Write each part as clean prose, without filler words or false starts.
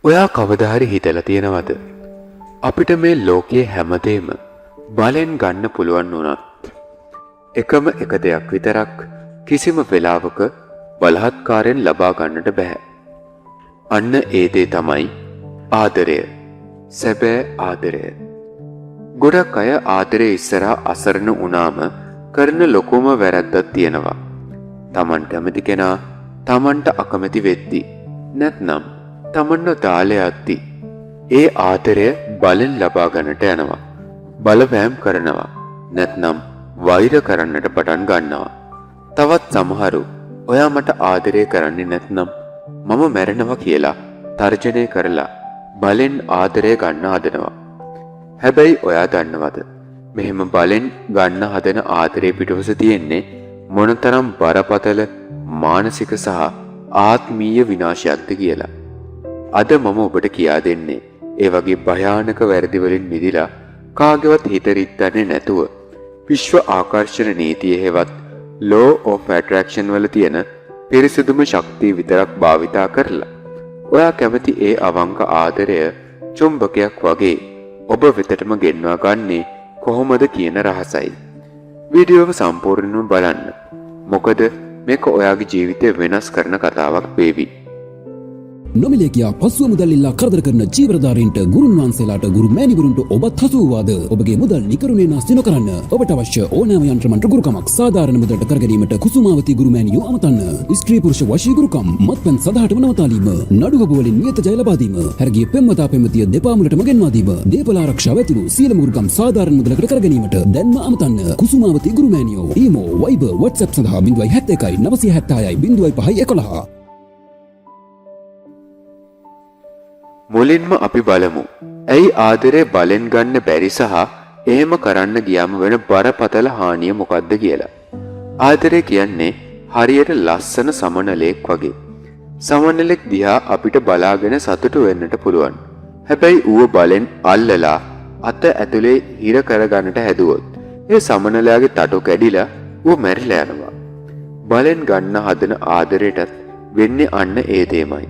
ඔයා කවදා හරි හිතලා තියෙනවද? අපිට මේ ලෝකයේ හැමදේම බලෙන් ගන්න පුළුවන් වුණත් එකම එක දෙයක් විතරක් කිසිම වෙලාවක බලහත්කාරයෙන් ලබා ගන්නට බෑ. අන්න ඒ දේ තමයි ආදරය. සැබෑ ආදරය. ගොඩක් අය ආදරය ඉස්සරහා අසරණ වුණාම කරන ලොකුම වැරද්දක් තියෙනවා. Taman කැමති කෙනා Tamanට අකමැති වෙද්දි නැත්නම් Tamanව දාලා යද්දි ඒ ආදරය බලෙන් ලබා ගන්නට යනවා. බලපෑම් කරනවා. නැත්නම් වෛර කරන්නට පටන් ගන්නවා. තවත් සමහරු ඔයා මට ආදරය කරන්නේ නැත්නම් මම මැරෙනවා කියලා තර්ජනය කරලා බලෙන් ආදරය ගන්න හදනවා. හැබැයි ඔයා දන්නවද මෙහෙම බලෙන් ගන්න හදන ආදරේ පිටුපස තියෙන්නේ මොනතරම් බරපතල මානසික සහ ආත්මීය විනාශයක්ද කියලා. අද මම ඔබට කියා දෙන්නේ ඒ වගේ භයානක වැරදි වලින් මිදිලා කාගේවත් හිත රිද්දන්නේ නැතුව විශ්ව ආකර්ෂණ නීතිය හේවත් law of attraction වල තියෙන පිරිසිදුම ශක්තිය විතරක් භාවිතා කරලා ඔයා කැමති ඒ අවංක ආදරය චුම්බකයක් වගේ ඔබ වෙතටම ගෙන්වා ගන්නේ කොහොමද කියන රහසයි. වීඩියෝව සම්පූර්ණයෙන්ම බලන්න. මොකද මේක ඔයාගේ ජීවිතය වෙනස් කරන කතාවක් වේවි. නොමිලේ කියා පසුව මුදල් ඉල්ලා කරදර කරන ජීවරධාරීන්ට ගුරුන් වහන්සේලාට ගුරු මෑණිවරුන්ට ඔබත් හසු වූවාද? ඔබගේ මුදල් නිකරුණේ නාස්ති නොකරන්න. ඔබට අවශ්‍ය ඕනෑම යන්ත්‍රමන්ත්‍ර ගුරුකමක් සාධාරණ මුදලට කර ගැනීමට කුසුමාවතී ගුරු මෑණියෝ අමතන්න. ස්ත්‍රී පුරුෂ වශී ගුරුකම්, මත්පැන් සදාහටම නවතාලීම, නඩුවබ වලින් නියත ජය ලබා දීම, හැරගිය පෙම්වතා පෙම්වතිය දෙපා මුලටම ගෙන්වා දීම, දීපල ආරක්ෂාව ඇතුළු සියලුම ගුරුකම් සාධාරණ මුදලකට කර ගැනීමට දැන්ම අමතන්න. කුසුමාවතී ගුරු මෑණියෝ. ඊමෝ, වයිබර්, WhatsApp සඳහා 071 976 0511. මුලින්ම අපි බලමු ඇයි ආදරේ බලෙන් ගන්න බැරි සහ එහෙම කරන්න ගියාම වෙන බරපතල හානිය මොකක්ද කියලා. ආදරේ කියන්නේ හරියට ලස්සන සමනලෙක් වගේ. සමනලෙක් දිහා අපිට බලාගෙන සතුටු වෙන්නට පුළුවන්. හැබැයි ඌව බලෙන් අල්ලලා අත ඇතුලේ හිර කරගන්නට හැදුවොත් ඒ සමනලයාගේ තටු කැඩිලා ඌ මැරිලා යනවා. බලෙන් ගන්න හදන ආදරයටත් වෙන්නේ අන්න ඒ දෙයමයි.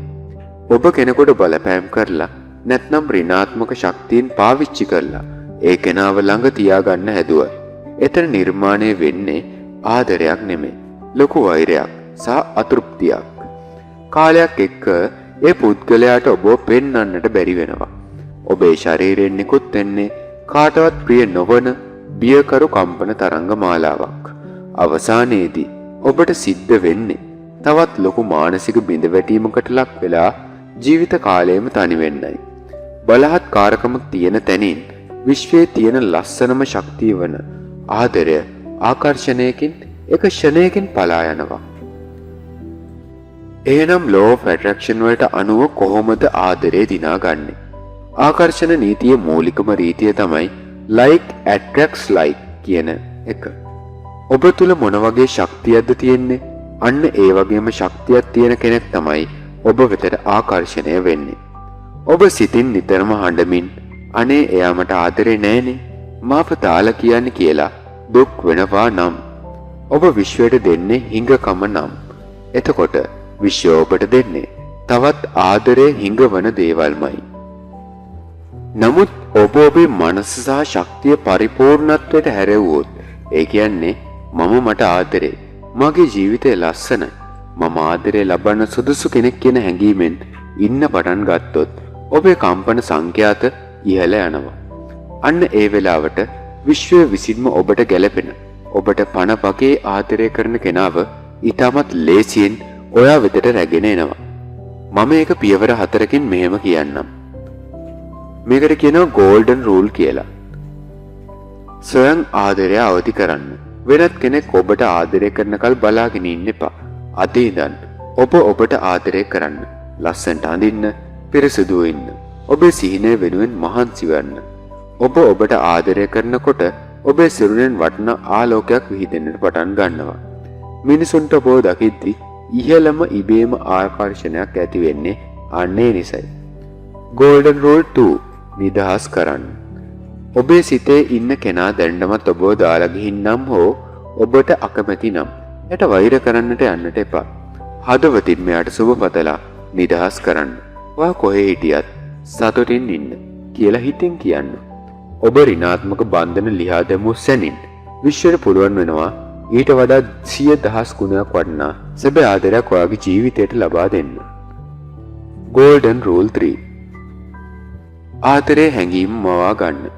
ඔබ කෙනෙකුට බලපෑම් කරලා නැත්නම් ඍණාත්මක ශක්තියින් පාවිච්චි කරලා ඒ කෙනාව ළඟ තියාගන්න හැදුවා. එතන නිර්මාණය වෙන්නේ ආදරයක් නෙමෙයි. ලොකු වෛරයක් සහ අතෘප්තියක්. කාලයක් එක්ක ඒ පුද්ගලයාට ඔබව පෙන්වන්නට බැරි වෙනවා. ඔබේ ශරීරයෙන් නිකුත් වෙන්නේ කාටවත් ප්‍රිය නොවන බියකරු කම්පන තරංග මාලාවක්. අවසානයේදී ඔබට සිද්ධ වෙන්නේ තවත් ලොකු මානසික බිඳවැටීමකට ලක් වෙලා ජීවිත කාලයම තනි වෙන්නයි. බලහත්කාරකමක් තියෙන තැනින් විශ්වයේ තියෙන ලස්සනම ශක්තිය වන ආදරය ආකර්ෂණයකින් එක ක්ෂණයකින් පලා යනවා. එහෙනම් law of attraction වලට අනුව කොහොමද ආදරය දිනාගන්නේ? ආකර්ෂණ නීතියේ මූලිකම රීතිය තමයි like attracts like කියන එක. ඔබ තුල මොන වගේ ශක්තියක්ද තියෙන්නේ? අන්න ඒ වගේම ශක්තියක් තියෙන කෙනෙක් තමයි ඔබ වෙතට ආකර්ෂණය වෙන්නේ. ඔබ සිතින් නිතරම හඬමින් අනේ එයා මට ආදරේ නෑනේ, මාව දාලා කියන්නේ කියලා දුක් වෙනවා නම් ඔබ විශ්වයට දෙන්නේ හිඟකම නම් එතකොට විශ්වය ඔබට දෙන්නේ තවත් ආදරේ හිඟවන දේවල්මයි. නමුත් ඔබ ඔබේ මනස සහ ශක්තිය පරිපූර්ණත්වයට හැරෙව්වොත් ඒ කියන්නේ මම මට ආදරේ, මගේ ජීවිතය ලස්සනයි, මම ආදරේ ලබන්න සුදුසු කෙනෙක් කියන හැඟීමෙන් ඉන්න පටන් ගත්තොත් ඔබේ කම්පන සංඛ්‍යාත ඉහළ යනවා. අන්න ඒ වෙලාවට විශ්වය විසින්ම ඔබට ගැළපෙන, ඔබට පණ පගේ ආදරය කරන කෙනාව ඊටමත් ලේසියෙන් ඔයා වෙතට රැගෙන එනවා. මම ඒක පියවර 4කින් මෙහෙම කියන්නම්. මේකට කියනවා golden rule කියලා. ස්වයං ආදරය අවදි කරන්න. වෙනත් කෙනෙක් ඔබට ආදරය කරන කල් බලාගෙන ඉන්න එපා. අද ඉඳන් ඔබ ඔබට ආදරය කරන්න. ලස්සනට අඳින්න, පිරිසිදු වෙන්න. ඔබේ සිහිනය වෙනුවෙන් මහන්සි වෙන්න. ඔබ ඔබට ආදරය කරනකොට ඔබේ සිරුරෙන් වටන ආලෝකයක් විහිදෙන්නට පටන් ගන්නවා. මිනිසුන්ට ඔබ දකිද්දි ඉහළම ඉබේම ආකර්ෂණයක් ඇති වෙන්නේ අන්නේ නිසයි. Golden Rule 2 නිදහස් කරන්න. ඔබේ සිතේ ඉන්න කෙනා දැන්නමත් ඔබව දාලා ගිහින්නම් හෝ ඔබට අකමැති නම් එයට වෛර කරන්නට යන්නට එපා. හදවතින් මෙයාට සුබ පතලා නිදහස් කරන්න. ඔයා කොහේ හිටියත් සතුටින් ඉන්න කියලා හිතින් කියන්න. ඔබ ඍණාත්මක බන්ධන ලියා දැමූ සැනින් විශ්වයට පුළුවන් වෙනවා ඊට වඩා 100,000 ගුණයක් වටිනා සැබෑ ආදරයක් ඔයාගේ ජීවිතයට ලබා දෙන්න. Golden Rule 3. ආදරේ හැඟීම් මවා ගන්න.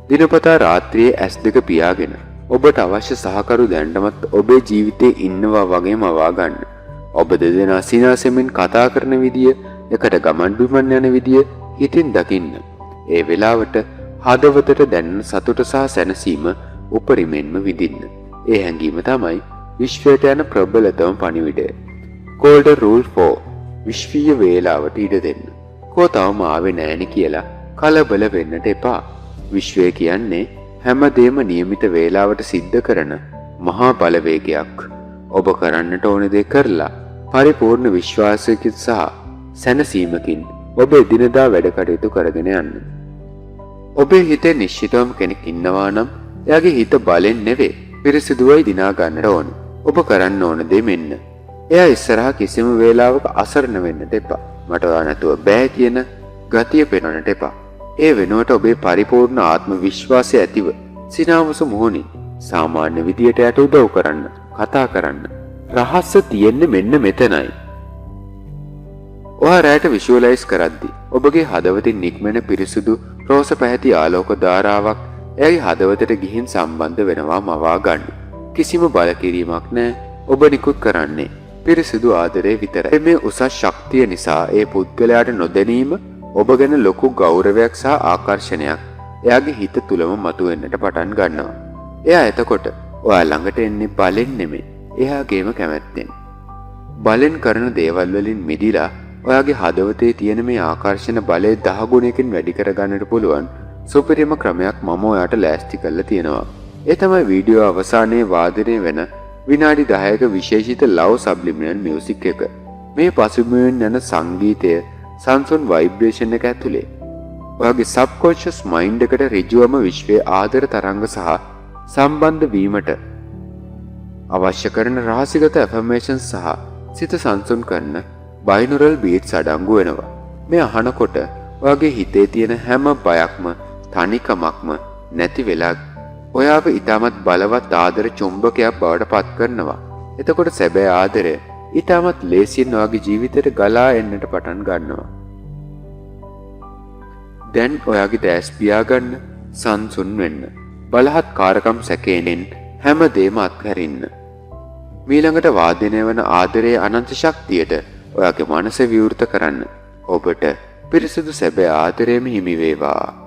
දිනපතා රාත්‍රියේ S2 පියාගෙන ඔබට අවශ්‍ය සහකරු දැනටමත් ඔබේ ජීවිතේ ඉන්නවා වගේ මවා ගන්න. ඔබ දෙදෙනා සිනාසෙමින් කතා කරන විදිය, එකට ගමන් බිමන් යන විදිය හිතින් දකින්න. ඒ වෙලාවට හදවතට දැනෙන සතුට සහ සැනසීම උපරිමෙන්ම විඳින්න. ඒ හැඟීම තමයි විශ්වයට යන ප්‍රබලතම පණිවිඩය. Golden Rule 4. විශ්වීය වේලාවට ඉඩ දෙන්න. කෝ තවම ආවේ නෑනේ කියලා කලබල වෙන්නට එපා. විශ්වය කියන්නේ හැමදේම નિયમિત වේලාවට සිද්ධ කරන මහා බලවේගයක්. ඔබ කරන්නට ඕන දේ කරලා පරිපූර්ණ විශ්වාසයකින් සහ සැනසීමකින් ඔබ එදිනදා වැඩ කටයුතු කරගෙන යන්න. ඔබේ හිතේ නිශ්චිතවම කෙනෙක් ඉන්නවා නම් එයාගේ හිත බලෙන් නෙවෙයි පිරිසිදුවයි දිනා ගන්නට ඕන. ඔබ කරන්න ඕන දේ මෙන්න. එයා ඉස්සරහා කිසිම වේලාවක අසරණ වෙන්නට එපා. මට ඔයා නැතුව බෑ කියන ගතිය පෙන්වන්නට එපා. ඒ වෙනුවට ඔබේ පරිපූර්ණ ආත්ම විශ්වාසය ඇතිව සිනාවසු මුහුණින් සාමාන්‍ය විදියට යට උදව් කරන්න, කතා කරන්න. රහස්‍ය තියෙන්නේ මෙන්න මෙතනයි. ඔයා රැට විෂුවලයිස් කරද්දී ඔබගේ හදවතින් නික්මෙන පිරිසුදු රෝස පැහැති ආලෝක ධාරාවක් එයාගේ හදවතට ගිහින් සම්බන්ධ වෙනවා මවා ගන්න. කිසිම බලකිරීමක් නැහැ. ඔබ නිකුත් කරන්නේ පිරිසුදු ආදරේ විතරයි. මේ උසස් ශක්තිය නිසා ඒ පුද්ගලයාට නොදැනීම ඔබ ගැන ලොකු ගෞරවයක් සහ ආකර්ෂණයක් එයාගේ හිත තුලම මතුවෙන්නට පටන් ගන්නවා. එයා එතකොට ඔයා ළඟට එන්නේ බලෙන් නෙමෙයි, එයාගේම කැමැත්තෙන්. බලෙන් කරන දේවල් වලින් මිදිලා ඔයාගේ හදවතේ තියෙන මේ ආකර්ෂණ බලය 10 ගුණයකින් වැඩි කරගන්නට පුළුවන් සුපිරිම ක්‍රමයක් මම ඔයාට ලෑස්ති කරලා තියෙනවා. ඒ තමයි වීඩියෝ අවසානයේ වාදනය වෙන විනාඩි 10ක විශේෂිත ලව් සබ්ලිමිනල් මියුසික් එක. මේ පසුබිමෙන් යන සංගීතය සංසුන් වයිබ්‍රේෂන් එක ඇතුලේ ඔයාගේ සබ්කොන්ෂස් මයින්ඩ් එකට ඍජුවම විශ්වයේ ආදර තරංග සහ සම්බන්ධ වීමට අවශ්‍ය කරන රහසිගත ඇෆර්මේෂන්ස් සහ සිත සංසුන් කරන බයිනොරල් බීට්ස් අඩංගු වෙනවා. මේ අහනකොට ඔයාගේ හිතේ තියෙන හැම බයක්ම තනිකමක්ම නැති වෙලා ඔයාව ඊටමත් බලවත් ආදර චුම්බකයක් බවට පත් කරනවා. එතකොට සැබෑ ආදරය ඊටමත් ලේසියෙන් ඔයාගේ ජීවිතයට ගලා එන්නට පටන් ගන්නවා. දැන් ඔයාගේ දැස් පියාගන්න, සංසුන් වෙන්න. බලහත්කාරකම් සැකේනෙන් හැමදේම අත්හැරින්න. මීළඟට වාදනය වන ආදරයේ අනන්ත ශක්තියට ඔයාගේ මනස විවෘත කරන්න. ඔබට පිරිසිදු සැබෑ ආදරයම හිමි වේවා.